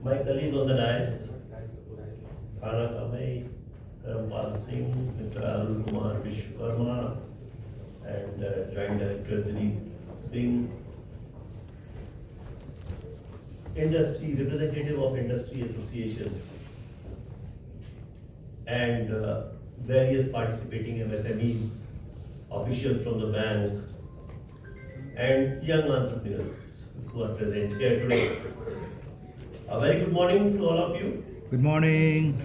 My colleague on the dais, Khana Kamei, Karampal Singh, Mr. Arun Kumar Vishwakarma, and Joint Director Dilip Singh, industry representative of industry associations, and various participating MSMEs, officials from the bank, and young entrepreneurs who are present here today. A very good morning to all of you. Good morning.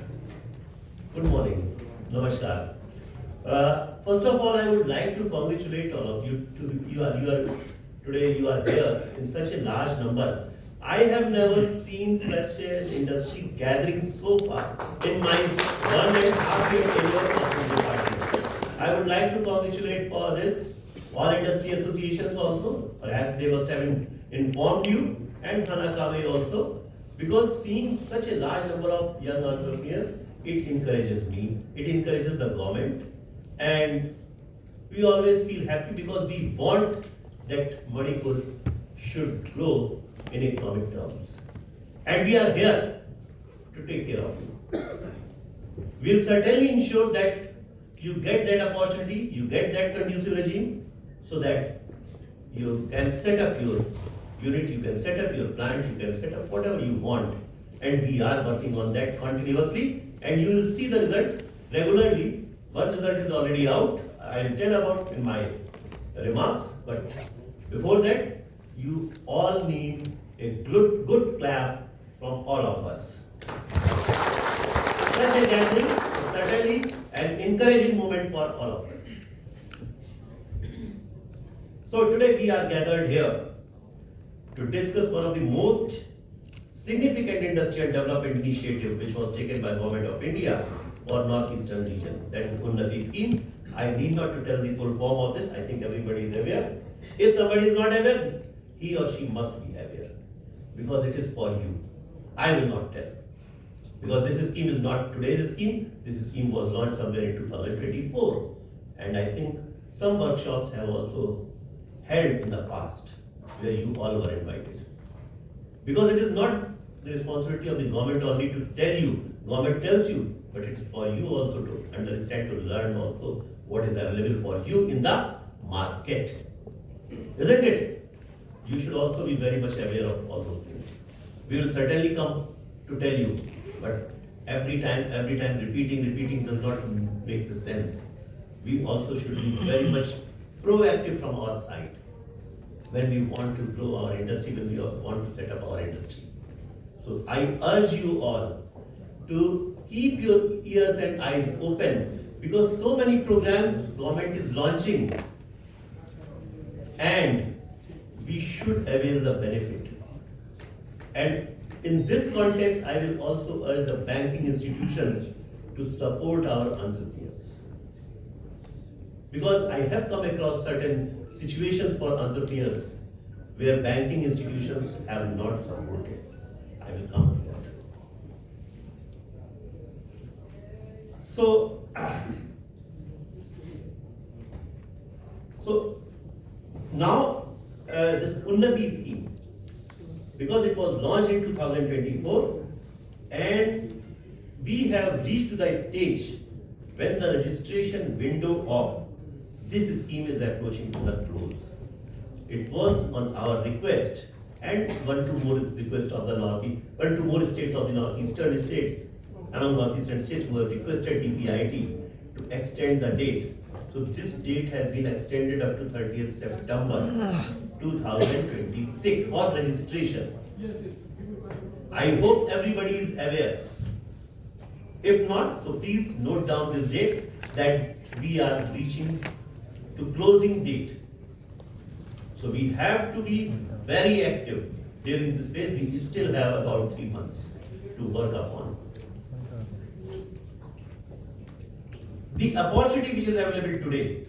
Good morning. Namaskar. First of all, I would like to congratulate all of you. Today you are here in such a large number. I have never seen such an industry gathering so far in my 1.5 year tenure of the department. I would like to congratulate for this all industry associations also. Perhaps they must have informed you, and Hanakawe also, because seeing such a large number of young entrepreneurs, it encourages me, it encourages the government, and we always feel happy because we want that Manipur should grow in economic terms. And we are here to take care of you. We'll certainly ensure that you get that opportunity, you get that conducive regime, so that you can set up your unit, you can set up your plant, you can set up whatever you want. And we are working on that continuously, and you will see the results regularly. One result is already out, I will tell about in my remarks, but before that, you all need a good clap from all of us. Such a gathering is certainly an encouraging moment for all of us. So today we are gathered here to discuss one of the most significant industrial development initiative which was taken by Government of India for Northeastern region, that is UNNATI scheme. I need not to tell the full form of this, I think everybody is aware. If somebody is not aware, he or she must be aware, because it is for you. I will not tell, because this scheme is not today's scheme. This scheme was launched somewhere in 2024, and I think some workshops have also held in the past where you all were invited. Because it is not the responsibility of the government only to tell you, government tells you, but it is for you also to understand, to learn also what is available for you in the market. Isn't it? You should also be very much aware of all those things. We will certainly come to tell you, but every time repeating does not make sense. We also should be very much proactive from our side when we want to grow our industry, when we want to set up our industry. So I urge you all to keep your ears and eyes open, because so many programs government is launching, and we should avail the benefit. And in this context, I will also urge the banking institutions to support our entrepreneurs. Because I have come across certain situations for entrepreneurs where banking institutions have not supported. I will come to that. So now this UNNATI scheme, because it was launched in 2024, and we have reached to the stage when the registration window of this scheme is approaching to the close. It was on our request and one, two more states of the northeastern states, among northeastern states who have requested DPIT to extend the date. So this date has been extended up to 30th September 2026 for registration. I hope everybody is aware. If not, so please note down this date, that we are reaching to closing date. So we have to be very active during this phase. We still have about 3 months to work upon. The opportunity which is available today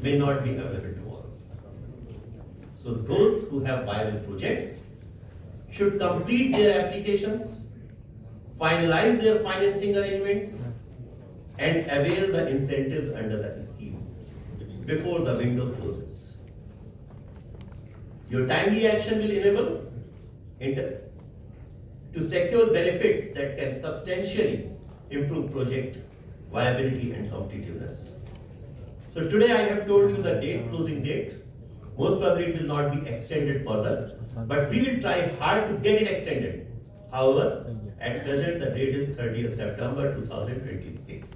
may not be available tomorrow. So those who have viable projects should complete their applications, finalize their financing arrangements, and avail the incentives under the scheme before the window closes. Your timely action will enable to secure benefits that can substantially improve project viability and competitiveness. So today I have told you the date, closing date. Most probably it will not be extended further, but we will try hard to get it extended. However, at present the date is 30th September 2026.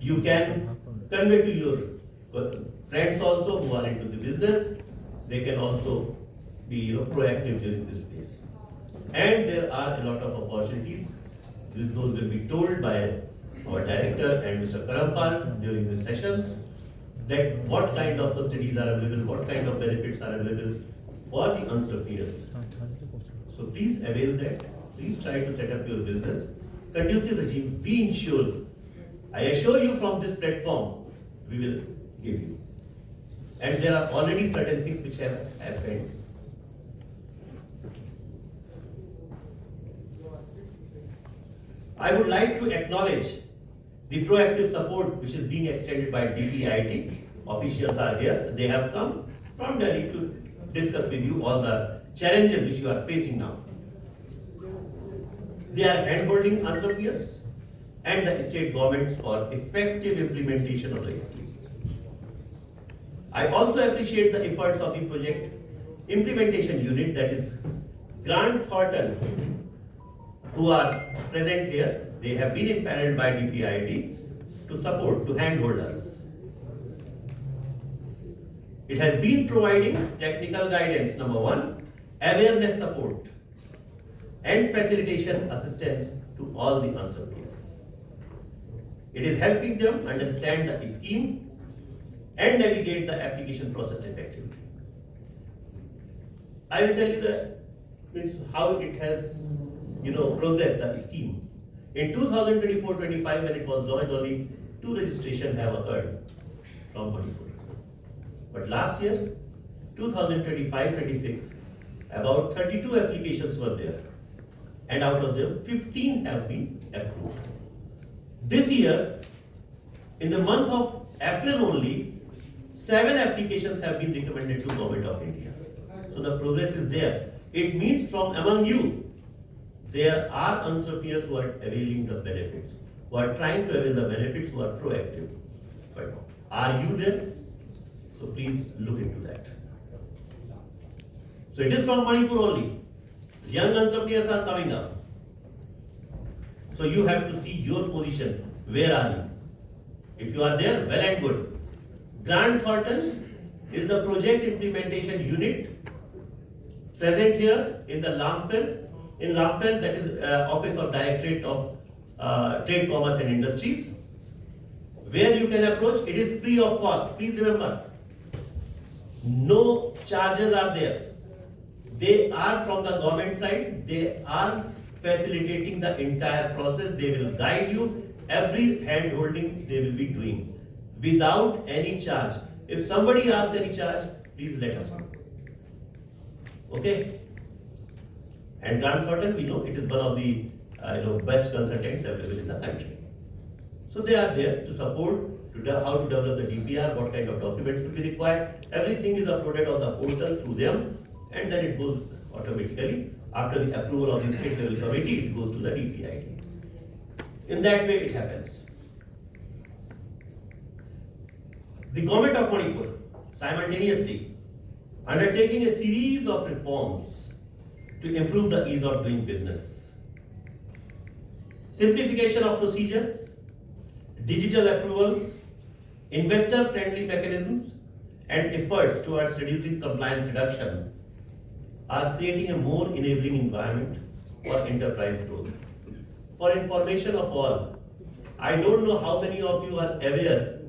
You can convey to your friends also who are into the business. They can also be proactive during this phase. And there are a lot of opportunities. Those will be told by our director and Mr. Karampal during the sessions, that what kind of subsidies are available, what kind of benefits are available for the entrepreneurs. So please avail that. Please try to set up your business. Conducive regime, we ensure. I assure you from this platform, we will give you. And there are already certain things which have happened. I would like to acknowledge the proactive support which is being extended by DPIIT. Officials are here. They have come from Delhi to discuss with you all the challenges which you are facing now. They are handholding entrepreneurs and the state governments for effective implementation of the scheme. I also appreciate the efforts of the project implementation unit, that is Grant Thornton, who are present here. They have been impaneled by DPIIT to support, to handhold us. It has been providing technical guidance, number one, awareness support, and facilitation assistance to all the entrepreneurs. It is helping them understand the scheme and navigate the application process effectively. I will tell you how it has progressed, the scheme. In 2024-25, when it was launched, only 2 registrations have occurred from Manipur. But last year, 2025-26, about 32 applications were there, and out of them, 15 have been approved. This year, in the month of April only, 7 applications have been recommended to Govt of India. So the progress is there. It means from among you, there are entrepreneurs who are availing the benefits, who are trying to avail the benefits, who are proactive. But are you there? So please look into that. So it is from Manipur only. Young entrepreneurs are coming up. So you have to see your position. Where are you? If you are there, well and good. Grant Thornton is the project implementation unit present here in the Lamphel. In Lamphel, that is Office of Directorate of Trade, Commerce and Industries. Where you can approach, it is free of cost. Please remember, no charges are there. They are from the government side. They are facilitating the entire process. They will guide you. Every hand holding they will be doing without any charge. If somebody asks any charge, please let us know. Okay? And Grant Thornton, we know it is one of the best consultants available in the country. So they are there to support how to develop the DPR, what kind of documents will be required. Everything is uploaded on the portal through them, and then it goes automatically. After the approval of the state level committee, it goes to the DPIIT. In that way, it happens. The Government of Manipur, simultaneously, undertaking a series of reforms to improve the ease of doing business. Simplification of procedures, digital approvals, investor-friendly mechanisms, and efforts towards reducing compliance reduction are creating a more enabling environment for enterprise growth. For information of all, I don't know how many of you are aware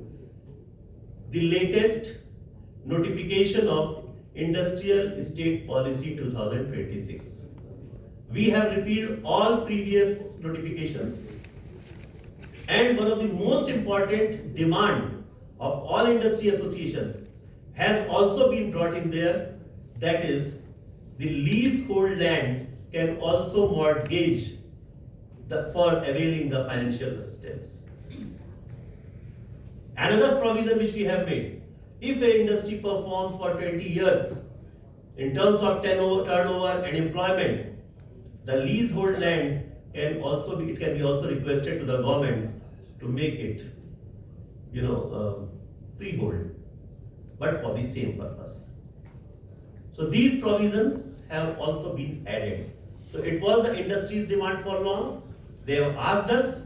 the latest notification of Industrial Estate Policy 2026. We have repealed all previous notifications, and one of the most important demand of all industry associations has also been brought in there, that is, the leasehold land can also mortgage for availing the financial assistance. Another provision which we have made, if an industry performs for 20 years In terms of turnover and employment, the leasehold land can also be, it can be also requested to the government to make it, freehold, but for the same purpose. So these provisions have also been added. So it was the industry's demand for long. They have asked us,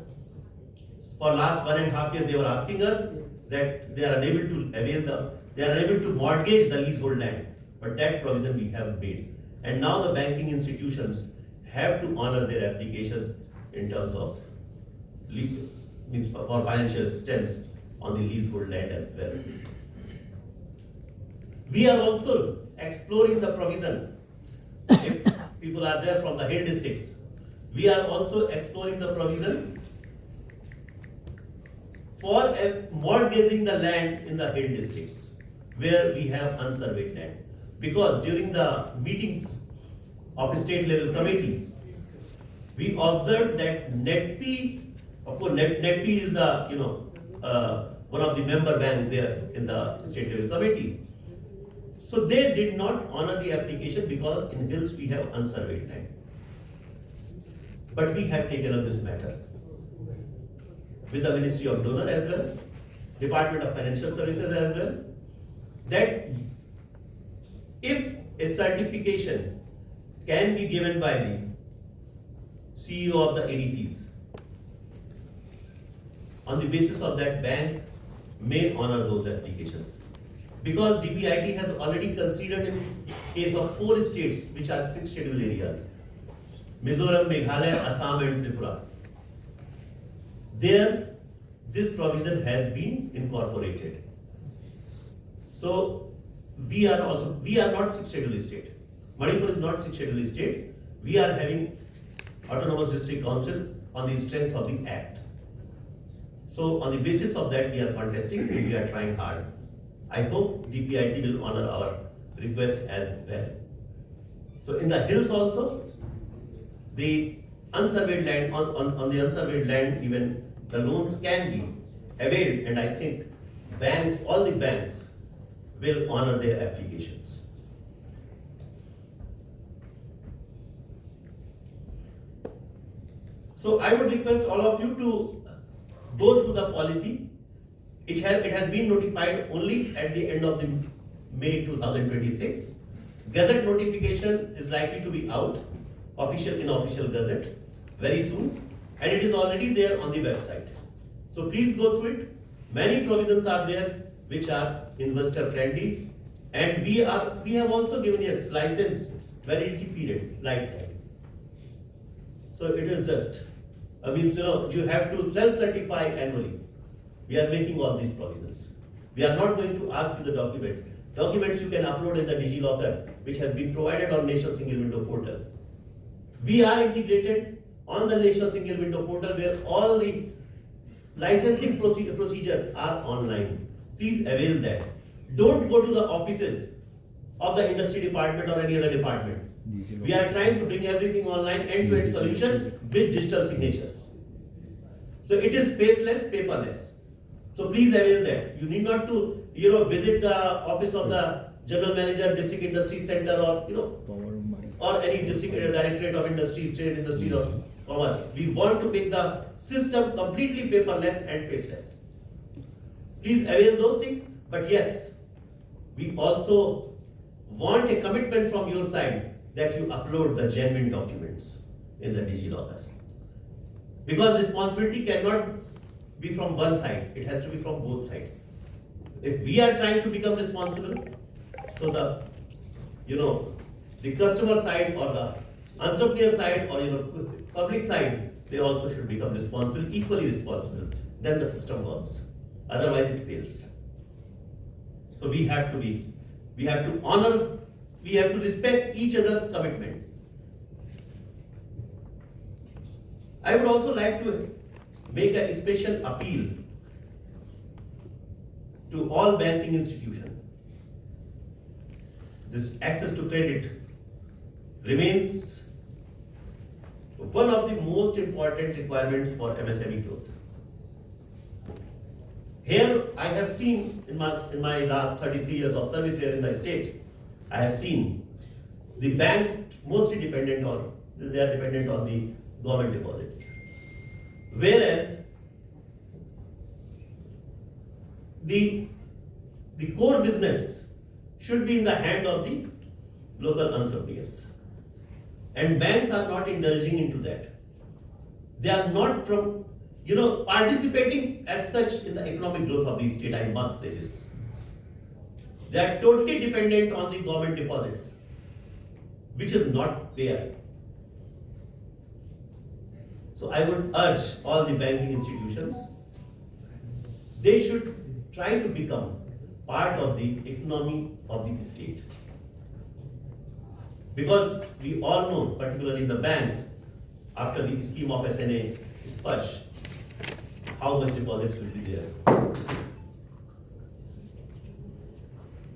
for last 1.5 years they were asking us that they are unable to mortgage the leasehold land. But that provision we have made. And now the banking institutions have to honor their applications in terms of for financial assistance on the leasehold land as well. We are also exploring the provision. If people are there from the hill districts, we are also exploring the provision for mortgaging the land in the hill districts where we have unsurveyed land. Because during the meetings of the state level committee, we observed that NETP, of course NETP is the one of the member bank there in the state level committee. So they did not honor the application because in hills we have unsurveyed land. But we have taken up this matter with the Ministry of Donor as well, Department of Financial Services as well, that if a certification can be given by the CEO of the ADCs, on the basis of that, bank may honor those applications. Because DPIT has already considered in case of 4 states which are 6 scheduled areas, Mizoram, Meghalaya, Assam and Tripura. There, this provision has been incorporated. So, we are not 6 scheduled state. Manipur is not 6 scheduled state. We are having autonomous district council on the strength of the act. So on the basis of that we are contesting and we are trying hard. I hope DPIT will honor our request as well. So in the hills also, the unsurveyed land, on the unsurveyed land even the loans can be availed, and I think banks, all the banks will honor their applications. So I would request all of you to go through the policy. It has been notified only at the end of the May 2026. Gazette notification is likely to be out, official unofficial gazette, very soon, and it is already there on the website. So please go through it. Many provisions are there which are investor friendly, and we have also given a license validity period like that. So it is just you have to self-certify annually. We are making all these provisions. We are not going to ask you the documents. Documents you can upload in the DigiLocker, which has been provided on National Single Window Portal. We are integrated on the National Single Window Portal where all the licensing procedures are online. Please avail that. Don't go to the offices of the industry department or any other department. We are trying to bring everything online, end-to-end solution with digital signatures. So it is faceless, paperless. So please avail that. You need not to visit the office of the general manager, district industry center, or any district directorate of industry, trade, industry, or commerce. We want to make the system completely paperless and faceless. Please avail those things. But yes, we also want a commitment from your side that you upload the genuine documents in the DigiLocker. Because responsibility cannot be from one side, it has to be from both sides. If we are trying to become responsible, so the customer side or the entrepreneur side or public side, they also should become responsible, equally responsible. Then the system works. Otherwise it fails. So we have to honor, we have to respect each other's commitment. I would also like to make a special appeal to all banking institutions. This access to credit remains one of the most important requirements for MSME growth. Here I have seen in my last 33 years of service here in the state, I have seen The banks mostly dependent on, they are dependent on the government deposits. Whereas the core business should be in the hand of the local entrepreneurs. And banks are not indulging into that. They are not participating as such in the economic growth of the state, I must say this. They are totally dependent on the government deposits, which is not fair. So I would urge all the banking institutions, they should try to become part of the economy of the state. Because we all know, particularly in the banks, after the scheme of SNA is purged, how much deposits will be there.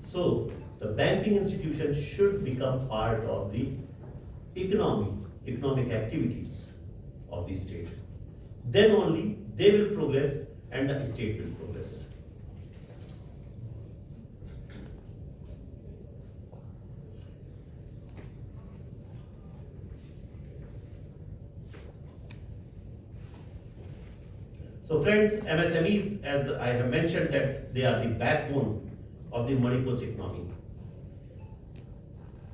So the banking institution should become part of the economic activities of the state. Then only they will progress and the state will progress. So friends, MSMEs, as I have mentioned, that they are the backbone of the Manipur's economy.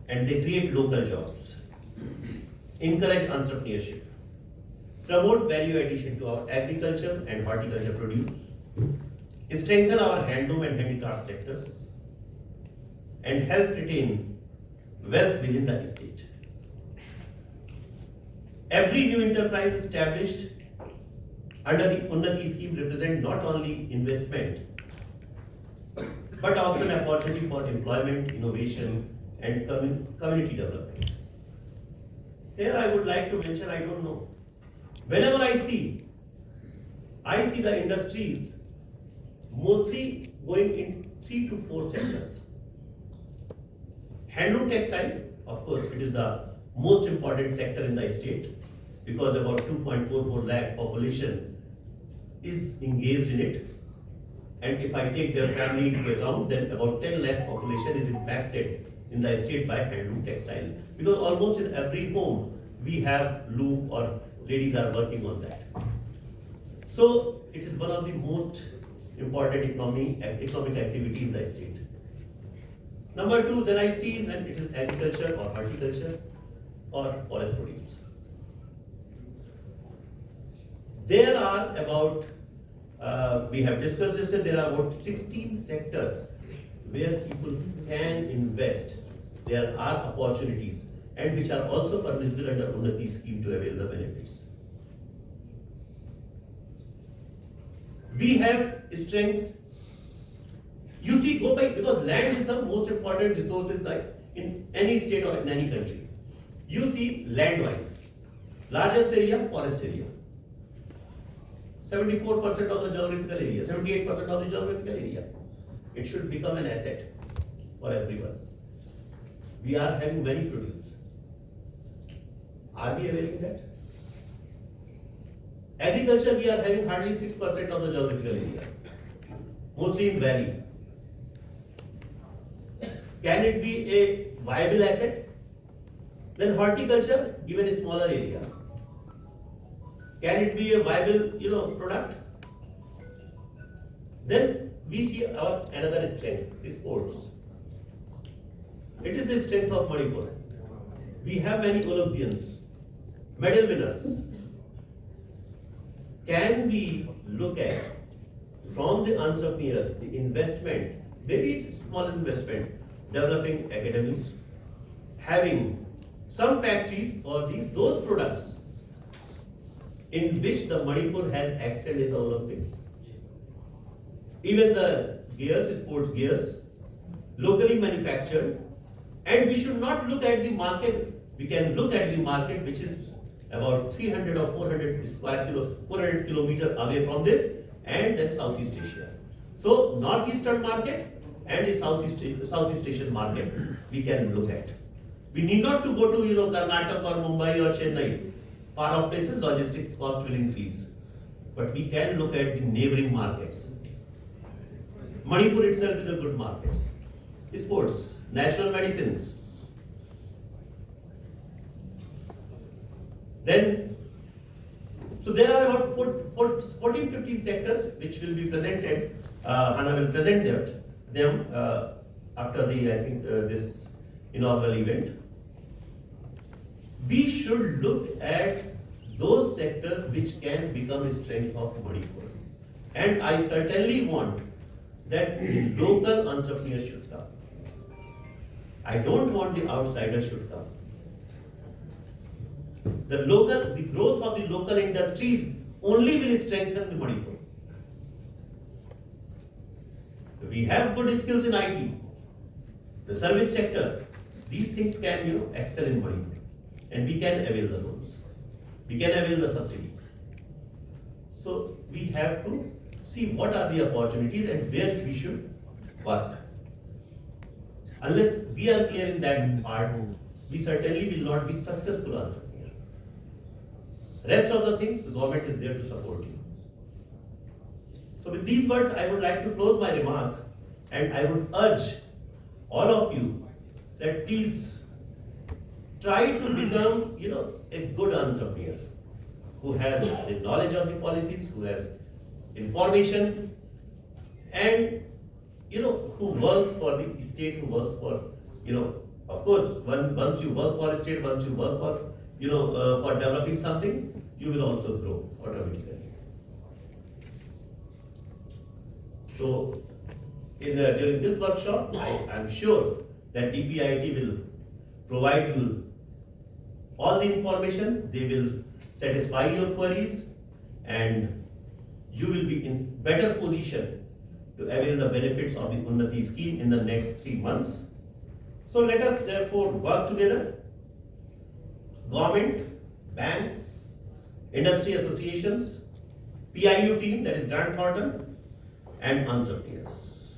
And they create local jobs, encourage entrepreneurship, promote value addition to our agriculture and horticulture produce, strengthen our handloom and handicraft sectors, and help retain wealth within the state. Every new enterprise established under the UNNATI scheme represent not only investment, but also an opportunity for employment, innovation, and community development. Here I would like to mention, I don't know, whenever I see the industries mostly going in 3 to 4 sectors. Handloom textile, of course, it is the most important sector in the state because about 2.44 lakh population is engaged in it. And if I take their family into account, then about 10 lakh population is impacted in the state by handloom textile. Because almost in every home, we have loom or ladies are working on that. So it is one of the most important economic activity in the state. Number 2, then I see that it is agriculture or horticulture or forest produce. There are about, we have discussed this, there are about 16 sectors where people can invest. There are opportunities and which are also permissible under UNNATI scheme to avail the benefits. We have strength. You see, go by, because land is the most important resource in any state or in any country. You see, land-wise, largest area, forest area. 74% of the geographical area, 78% of the geographical area. It should become an asset for everyone. We are having many produce. Are we availing that? Agriculture, we are having hardly 6% of the geographical area, mostly in valley. Can it be a viable asset? Then horticulture, even a smaller area. Can it be a viable, product? Then we see our another strength, sports. It is the strength of Manipur. We have many Olympians, medal winners. Can we look at from the entrepreneurs, the investment, maybe small investment, developing academies, having some factories for those products in which the Manipur has excelled in the Olympics. Even the gears, sports gears, locally manufactured, and we should not look at the market. We can look at the market which is about 300 or 400 kilometers away from this, and then Southeast Asia. So Northeastern market and the Southeast Asian market we can look at. We need not to go to Karnataka or Mumbai or Chennai. Far off places, logistics cost will increase. But we can look at the neighboring markets. Manipur itself is a good market. Sports, natural medicines, Then, so there are about 14-15 sectors which will be presented, and I will present them after the, I think, this inaugural event. We should look at those sectors which can become a strength of Manipur. And I certainly want that local entrepreneurs should come. I don't want the outsiders should come. The growth of the local industries only will strengthen the Manipur. We have good skills in IT, the service sector. These things can, excel in Manipur, and we can avail the loans. We can avail the subsidy. So we have to see what are the opportunities and where we should work. Unless we are clear in that part, we certainly will not be successful entrepreneur. Rest of the things, the government is there to support you. So with these words, I would like to close my remarks, and I would urge all of you that please try to become, a good entrepreneur who has the knowledge of the policies, who has information, and who works for the state, who works for, of course, once you work for a state, once you work for, for developing something, you will also grow automatically. So, during this workshop, I am sure that DPIT will provide you all the information. They will satisfy your queries, and you will be in better position to avail the benefits of the UNNATI scheme in the next 3 months. So let us therefore work together. Government, banks, industry associations, PIU team, that is Grant Thornton, and entrepreneurs,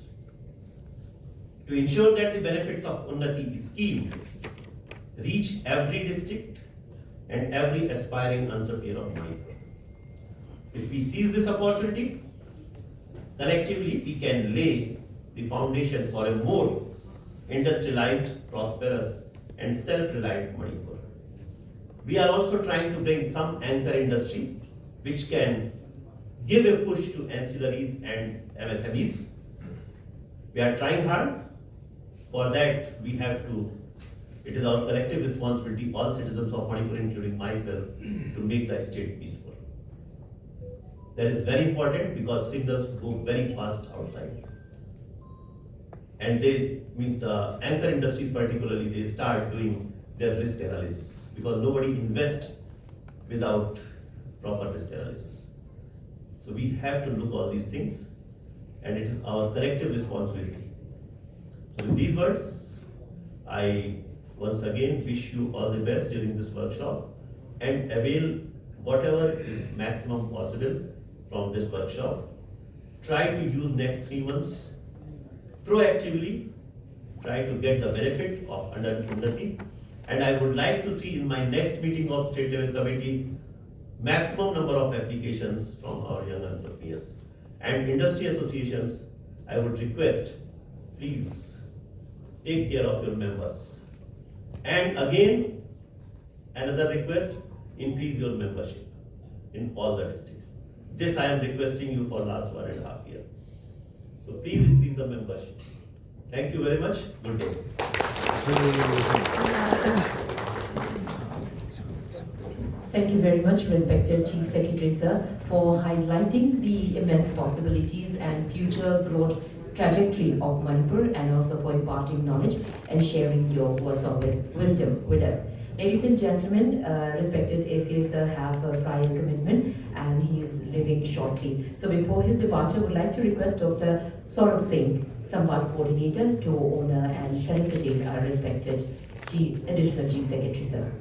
to ensure that the benefits of UNNATI scheme reach every district and every aspiring entrepreneur of Manipur. If we seize this opportunity, collectively we can lay the foundation for a more industrialized, prosperous, and self-reliant Manipur. We are also trying to bring some anchor industry which can give a push to ancillaries and MSMEs. We are trying hard. For that, we have to, it is our collective responsibility, all citizens of Manipur, including myself, to make the state peaceful. That is very important because signals go very fast outside. And the anchor industries particularly, they start doing their risk analysis because nobody invests without proper risk analysis. So we have to look all these things, and it is our collective responsibility. So with these words, I once again wish you all the best during this workshop and avail whatever is maximum possible from this workshop. Try to use next 3 months proactively, try to get the benefit of under UNNATI, and I would like to see in my next meeting of state level committee maximum number of applications from our young entrepreneurs and industry associations. I would request, please take care of your members. And again, another request, increase your membership in all the districts. This I am requesting you for last 1.5 years. So please increase the membership. Thank you very much. Good day. Thank you very much, respected Chief Secretary, sir, for highlighting the immense possibilities and future growth trajectory of Manipur, and also for imparting knowledge and sharing your words of wisdom with us. Ladies and gentlemen, respected ACA sir have a prior commitment and he is leaving shortly. So before his departure, I would like to request Dr. Saurabh Singh, Samvad Coordinator, to honor and felicitate our respected Additional Chief Secretary, sir.